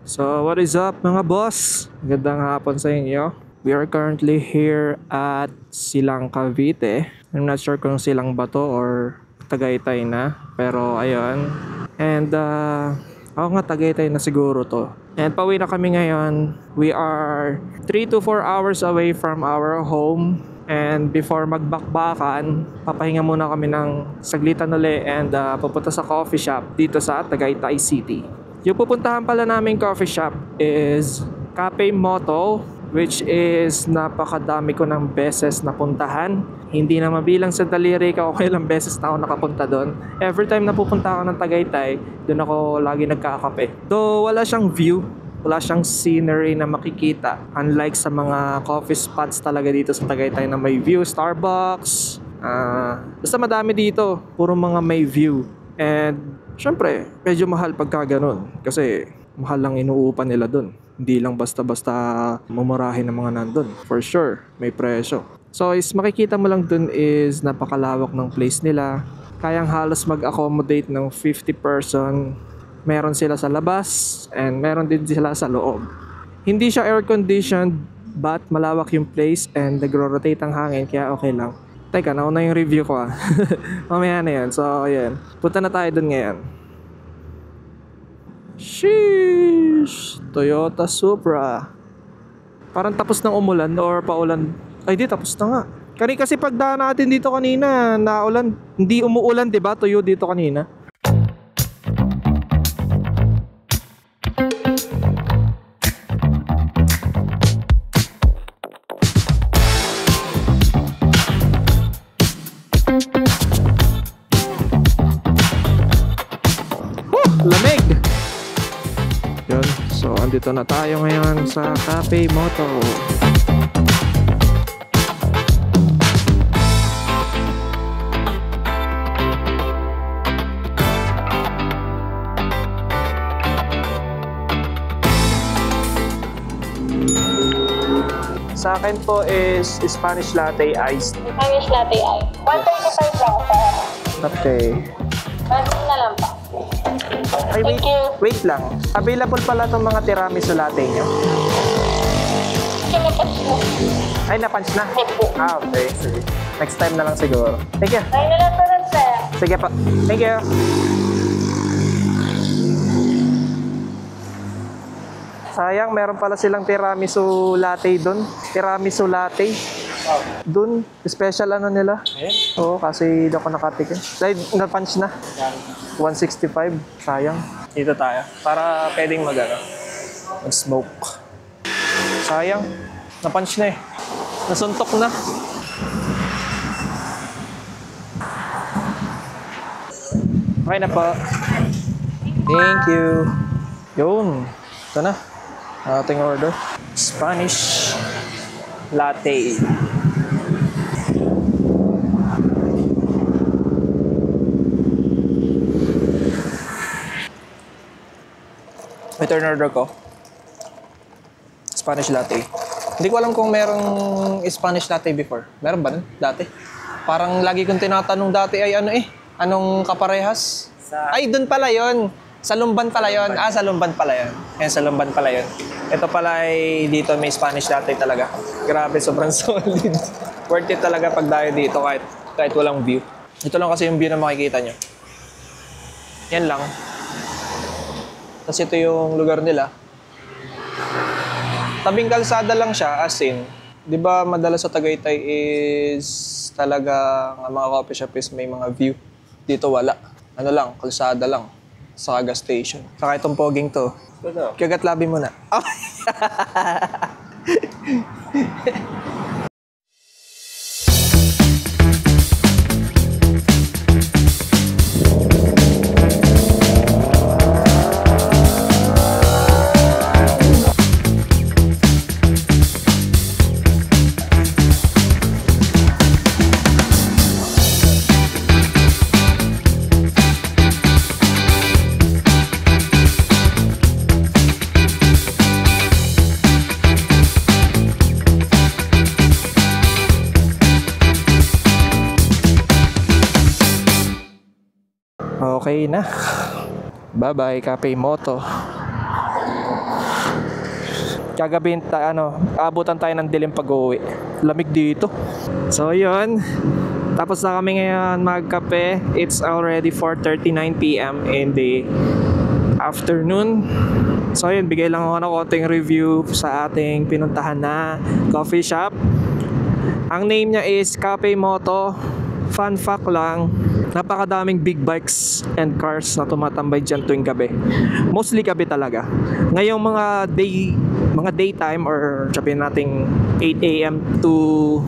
So what is up mga boss? Magandang hapon sa inyo. We are currently here at Silang Cavite. I'm not sure kung Silang ba to or Tagaytay na. Pero ayun. And ako nga Tagaytay na siguro to. And pauwi na kami ngayon. We are 3 to 4 hours away from our home. And before magbakbakan, papahinga muna kami ng saglitan uli and pupunta sa coffee shop dito sa Tagaytay City. Yung pupuntahan pala namin coffee shop is Cafe Moto, which is napakadami ko ng beses napuntahan. Hindi na mabilang sa daliri ko kung ilang beses na ako nakapunta doon. Every time na pupunta ako ng Tagaytay, doon ako lagi nagkakape. Though wala siyang view, wala siyang scenery na makikita. Unlike sa mga coffee spots talaga dito sa Tagaytay na may view, Starbucks. Basta madami dito, puro mga may view. And syempre, medyo mahal pagka ganun. Kasi mahal lang inuupan nila dun. Hindi lang basta-basta mumurahin ng mga nandun. For sure, may presyo. So is makikita mo lang dun is napakalawak ng place nila. Kayang halos mag-accommodate ng 50 person. Meron sila sa labas and meron din sila sa loob. Hindi siya air-conditioned but malawak yung place and nagro-rotate ang hangin kaya okay lang. Teka, nauna yung review ko Mamaya na yan. So, ayan. Punta na tayo dun ngayon. Sheesh! Toyota Supra. Parang tapos ng umulan or paulan. Ay, di, tapos na nga. Kasi pagdaan natin dito kanina, naulan. Hindi umuulan, di ba? Tuyo dito kanina. Lamig! Yun, so andito na tayo ngayon sa Cafe Moto. Sa akin po is Spanish Latte Iced. Spanish Latte Ice. 135 lang, sir. Okay. Bakit na lang pa? Ay, wait, Thank you. wait lang. Available pala itong mga tiramisu latte nyo? Kinapos mo. Ay, napunch na? Opo. Okay. Sige. Next time na lang siguro. Thank you. Ay, na lang pa rin, sir. Sige pa. Thank you. Sayang, meron pala silang tiramisu latte doon. Tiramisu latte. Doon, special ano nila? Oo, kasi hindi ako nakatikin. Dahil na-punch na. 165. Sayang. Dito tayo. Para pwedeng mag-smoke. Sayang. Na-punch na eh. Nasuntok na. Okay na po. Thank you. Yun. Ito na. Ating order. Spanish latte. Ito yung order ko. Spanish latte. Hindi ko alam kung merong Spanish latte before. Meron ba nun? Dati? Parang lagi kong tinatanong dati ay anong kaparehas? Ay, dun pala yon. Sa Lumban pala yon. Sa Lumban pala yon. Ayan, sa Lumban pala yon. Ito pala ay dito may Spanish latte talaga. Grabe, sobrang solid. Worth it talaga pag tayo dito kahit walang view. Ito lang kasi yung view na makikita nyo. Yan lang. Tapos ito yung lugar nila. Tabing kalsada lang siya, as in. Di ba madalas sa Tagaytay is talaga mga coffee shop is may mga view. Dito wala. Ano lang, kalsada lang. Sa gas station. Saka itong poging to. Kagat labi mo na. Okay na. Bye-bye, Cafe Moto. Kagabi, abutan tayo ng dilim pag-uwi. Lamig dito. So, yun. Tapos na kami ngayon magkape. It's already 4:39 p.m. in the afternoon. So, yun. Bigay lang ako ng konting review sa ating pinuntahan na coffee shop. Ang name niya is Cafe Moto. Fun fact lang, napakadaming big bikes and cars na tumatambay dyan tuwing gabi. Mostly gabi talaga. Ngayong mga daytime or sabihin nating 8 a.m. to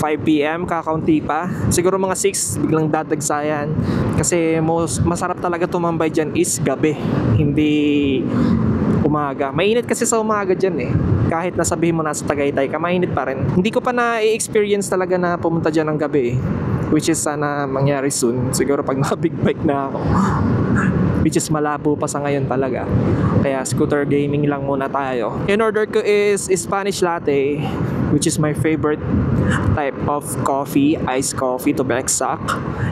5 p.m. kakaunti pa. Siguro mga 6 biglang dadagsayan. Kasi masarap talaga tumambay dyan is gabi. Hindi umaga. Mainit kasi sa umaga dyan eh. Kahit nasabihin mo nasa Tagaytay ka, mainit pa rin. Hindi ko pa na-experience talaga na pumunta dyan ng gabi eh. Which is sana mangyari soon. Siguro pag naka-big bike na ako. Which is malabo pa sa ngayon talaga. Kaya scooter gaming lang muna tayo. In order ko is Spanish latte, which is my favorite type of coffee, iced coffee to be exact.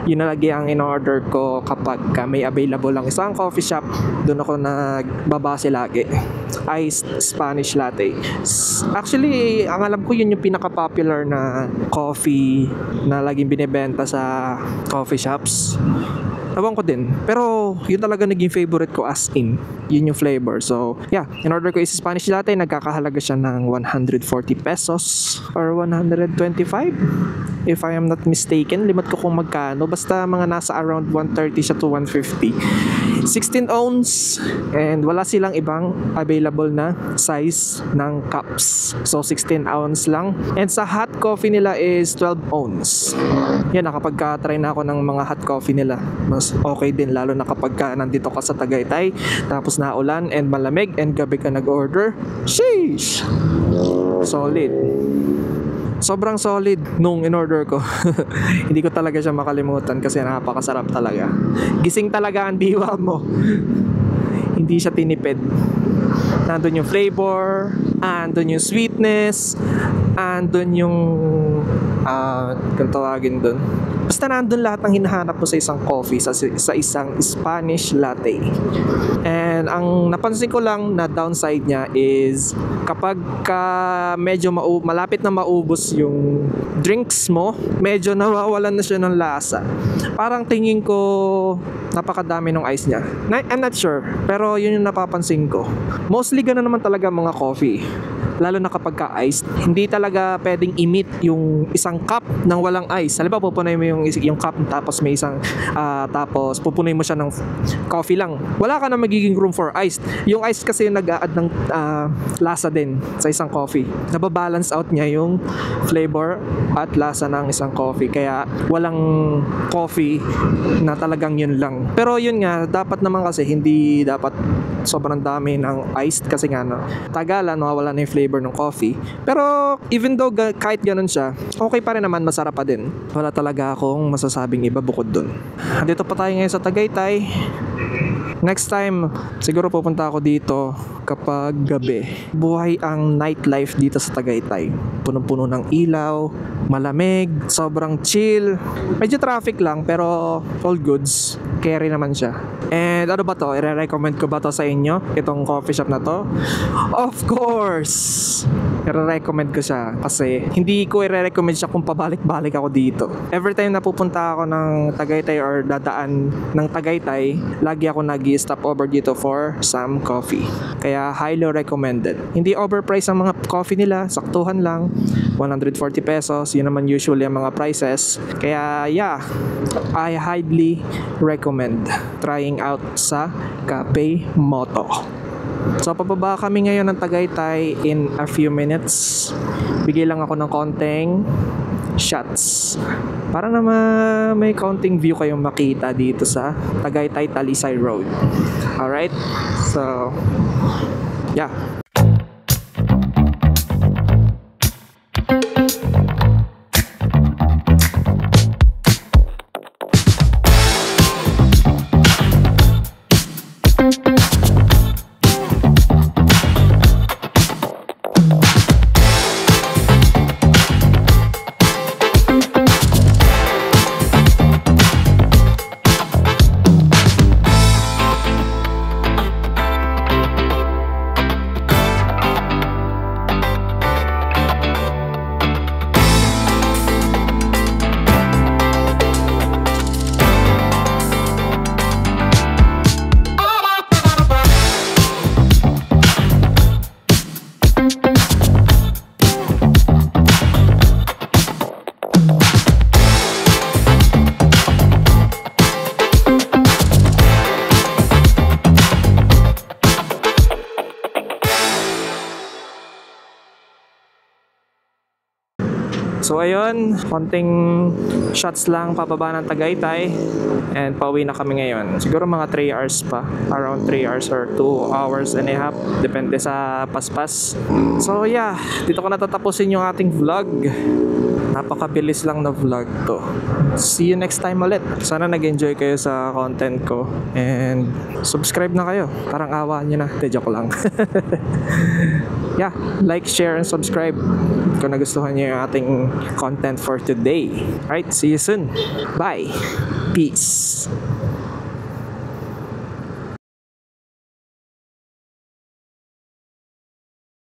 Yun na lagi ang in-order ko kapag may available lang isang coffee shop. Doon ako nagbabase lagi. Iced Spanish latte. Actually, ang alam ko yun yung pinaka-popular na coffee na laging binibenta sa coffee shops. Ewan ko din. Pero yun talaga naging favorite ko as in. Yun yung flavor. So, yeah. In order ko is Spanish latte, nagkakahalaga siya ng 140 pesos or 125 if I am not mistaken. Limot ko kung magkano. Basta mga nasa around 130 siya to 150. 16 ounce and wala silang ibang available na size ng cups. So, 16 ounce lang. And sa hot coffee nila is 12 ounce. Yan, nakapagka-try na ako ng mga hot coffee nila. Mas okay din lalo na kapag nandito ka sa Tagaytay tapos naulan and malamig and gabi ka nag-order. Sheesh! Solid. Sobrang solid nung in-order ko. Hindi ko talaga siya makalimutan kasi napakasarap talaga. Gising talaga ang diwa mo. Hindi siya tinipid. Nandun yung flavor, andun yung sweetness, andun yung kung tawagin dun. Basta nandun lahat ng hinahanap mo sa isang coffee, sa isang Spanish latte. And ang napansin ko lang na downside niya is kapag medyo malapit na maubos yung drinks mo, medyo nawawalan na siya ng lasa. Parang tingin ko napakadami ng ice niya. I'm not sure, pero yun yung napapansin ko. Mostly gano'n naman talaga mga coffee. Lalo na kapag ka-iced, hindi talaga pwedeng i-meet yung isang cup ng walang ice. Halimbawa, pupunoy mo yung cup tapos may isang tapos pupunoy mo siya ng coffee lang. Wala ka na magiging room for iced. Yung iced kasi yung nag-a-add ng lasa din sa isang coffee. Nababalance out niya yung flavor at lasa ng isang coffee. Kaya walang coffee na talagang yun lang. Pero yun nga, dapat naman kasi hindi dapat sobrang dami ng iced kasi nga tagalan, mawawala na yung flavor ng coffee. Pero even though kahit ganun siya, okay pa rin naman, masarap pa din. Wala talaga akong masasabing iba bukod dun. Dito pa tayo ngayon sa Tagaytay. Next time, siguro pupunta ako dito kapag gabi. Buhay ang nightlife dito sa Tagaytay. Punong-puno ng ilaw, malamig, sobrang chill. Medyo traffic lang pero all goods. Carry naman siya. And ano ba to? I-recommend ko ba to sa inyo? Itong coffee shop na to? Of course! I-recommend ko siya kasi hindi ko i-recommend siya kung pabalik-balik ako dito. Every time na pupunta ako ng Tagaytay or dadaan ng Tagaytay, lagi ako nag-stop over dito for some coffee. Kaya highly recommended. Hindi overpriced ang mga coffee nila, saktuhan lang. 140 pesos, yun naman usually ang mga prices. Kaya yeah, I highly recommend trying out sa Cafe Moto. So pababa kami ngayon ng Tagaytay in a few minutes. Bigay lang ako ng konting shots para naman may konting view kayong makita dito sa Tagaytay Talisay Road. Alright, so yeah. So ayun, konting shots lang pababa ng Tagaytay and pauwi na kami ngayon. Siguro mga 3 hours pa, around 3 hours or 2 hours and a half, depende sa paspas. So yeah, dito ko natatapusin yung ating vlog. Napakabilis lang na vlog to. See you next time ulit. Sana nag-enjoy kayo sa content ko and subscribe na kayo. Parang awa nyo na. Joke lang. Yeah, like, share, and subscribe kung nagustuhan nyo yung ating content for today. Alright, see you soon. Bye. Peace.